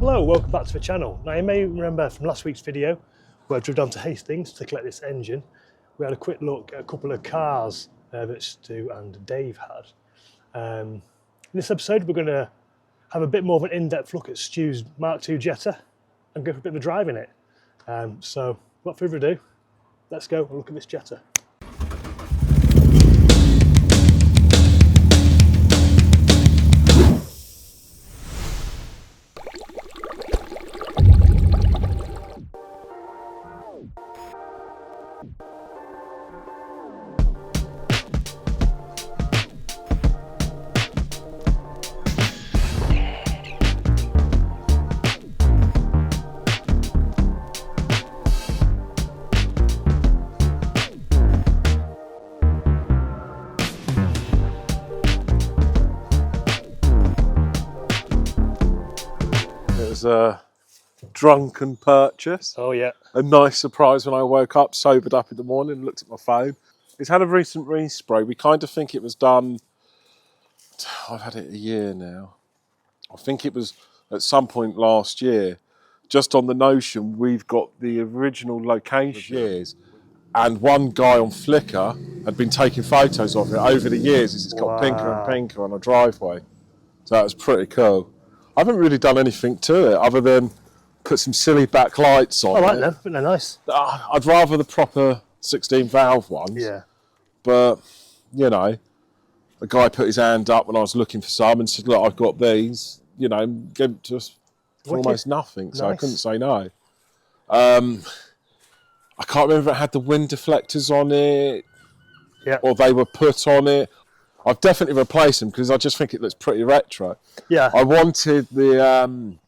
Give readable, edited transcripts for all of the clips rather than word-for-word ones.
Hello, welcome back to the channel. Now you may remember from last week's video where I drove down to Hastings to collect this engine. We had a quick look at a couple of cars that Stu and Dave had. In this episode we're going to have a bit more of an in-depth look at Stu's MK2 Jetta and go for a bit of a drive in it. So without further ado, let's go and look at this Jetta. A drunken purchase. Oh yeah. A nice surprise when I woke up, sobered up in the morning and looked at my phone. It's had a recent respray. We kind of think it was done, I've had it a year now. I think it was at some point last year, just on the notion we've got the original location years, and one guy on Flickr had been taking photos of it over the years as it's got pinker and pinker on a driveway. So that was pretty cool. I haven't really done anything to it other than put some silly backlights on. I like them, but they're nice. I'd rather the proper 16 valve ones. Yeah. But, you know, the guy put his hand up when I was looking for some and said, look, I've got these, you know, gave it to us for almost nothing. So I couldn't say no. I can't remember if it had the wind deflectors on it, or they were put on it. I've definitely replaced them because I just think it looks pretty retro. Yeah. I wanted the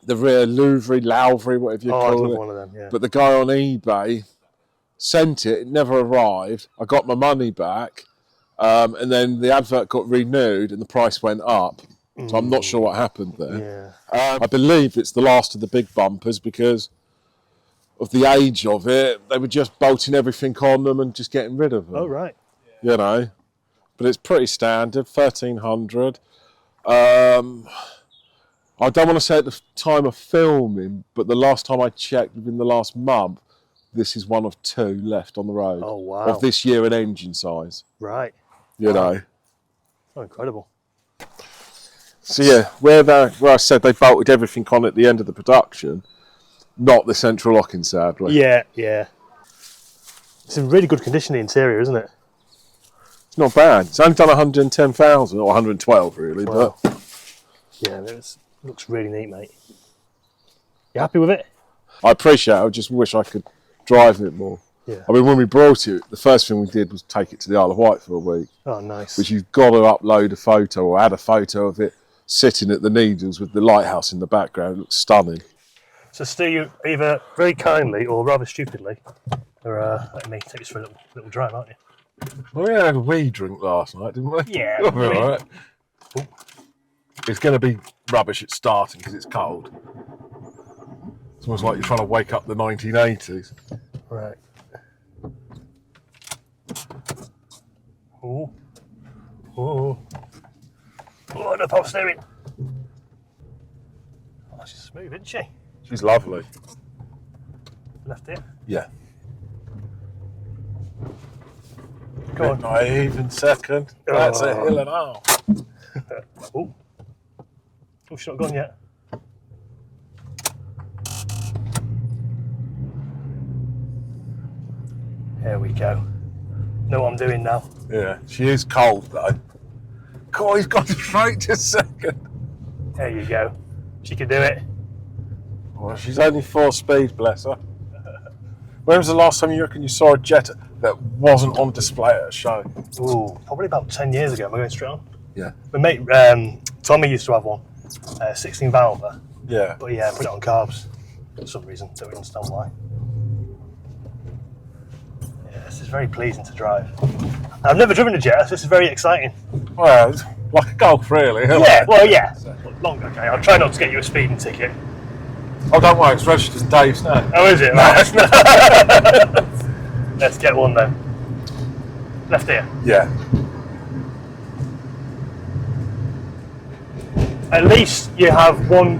rear louvre, whatever you call it. One of them, yeah. But the guy on eBay sent it. It never arrived. I got my money back, and then the advert got renewed and the price went up. So I'm not sure what happened there. Yeah. I believe it's the last of the big bumpers because of the age of it. They were just bolting everything on them and just getting rid of them. Oh right. You know. But it's pretty standard, 1300. I don't want to say at the time of filming, but the last time I checked, within the last month, this is one of 2 left on the road. Oh wow. Of this year in engine size. Right. You know. Oh, incredible. So yeah, where I said they bolted everything on at the end of the production, not the central locking, sadly. Yeah, yeah. It's in really good condition, the interior, isn't it? It's not bad. It's only done 110,000 or 112 really, wow. but yeah, it looks really neat, mate. You happy with it? I appreciate it. I just wish I could drive it more. Yeah. I mean, when we brought it, the first thing we did was take it to the Isle of Wight for a week. Oh, nice. Which you've got to upload a photo or add a photo of it sitting at the Needles with the lighthouse in the background. It looks stunning. So, Stu, you either very kindly or rather stupidly are letting me take us for a little drive, aren't you? Well, we had a wee drink last night, didn't we? Yeah. All right. It's going to be rubbish at starting because it's cold. It's almost like you're trying to wake up the 1980s. Right. Oh. Oh. Oh, no power steering. Oh, she's smooth, isn't she? She's lovely. Left here. Yeah. Go on. Naive in second. That's a hill and a half. Oh. Oh, she's not gone yet. There we go. Know what I'm doing now. Yeah, she is cold though. God, he's gone straight to second. There you go. She can do it. Well, she's only 4 speed, bless her. When was the last time you reckon you saw a Jetta that wasn't on display at a show? Ooh, probably about 10 years ago. Am I going straight on? Yeah. My mate, Tommy used to have one, 16 valve. Yeah. But yeah, put it on carbs for some reason. Don't really understand why. Yeah, this is very pleasing to drive. I've never driven a Jetta, so this is very exciting. Well, it's like a Golf, really. Yeah, well, yeah. Long, okay. I'll try not to get you a speeding ticket. Oh, don't worry, it's registered as Dave's now. Oh, is it? Let's get one then. Left ear. Yeah. At least you have one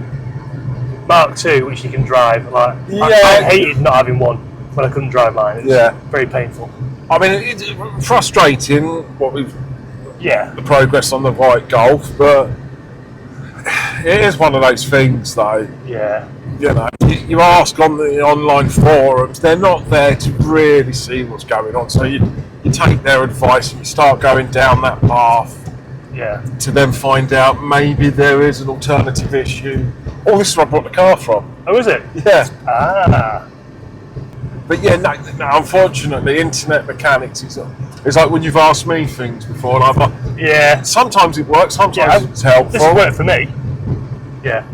Mark II, which you can drive. Like, Yeah. I hated not having one when I couldn't drive mine. It was very painful. I mean, it's frustrating what we've Yeah. the progress on the white Golf, but it is one of those things, though. Yeah. You know, you ask on the online forums, they're not there to really see what's going on. So you take their advice and you start going down that path. Yeah. To then find out maybe there is an alternative issue. Oh, this is where I brought the car from. Oh, is it? Yeah. Ah. But yeah, no, unfortunately, internet mechanics is like when you've asked me things before, and I'm like, Yeah. sometimes it works, sometimes it's helpful. This has worked for me. Yeah.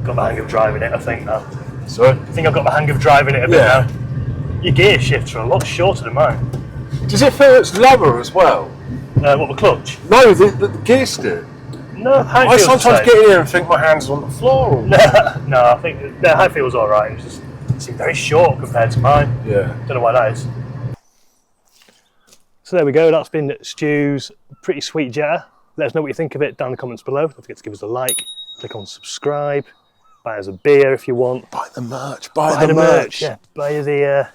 Got the hang of driving it, I think now. Sorry? I think I've got the hang of driving it a bit now. Your gear shifts are a lot shorter than mine. Does it feel it's lower as well? What, the clutch? No, the gear stick. No, high I feels sometimes the get in here and think my hands are on the floor. same. No, I think the high feels alright. It seems very short compared to mine. Yeah. Don't know why that is. So there we go, that's been Stu's pretty sweet Jetta. Let us know what you think of it down in the comments below. Don't forget to give us a like, click on subscribe, buy us a beer if you want. Buy the merch. Buy Buy the merch. Yeah, buy the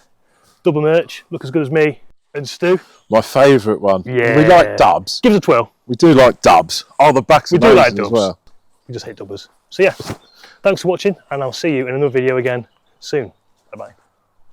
double merch. Look as good as me and Stu. My favourite one. Yeah. We like dubs. Give us a twirl. We do like dubs. Oh, the backs We of do like those as dubs. well. We just hate dubbers. So yeah, thanks for watching and I'll see you in another video again soon. Bye bye.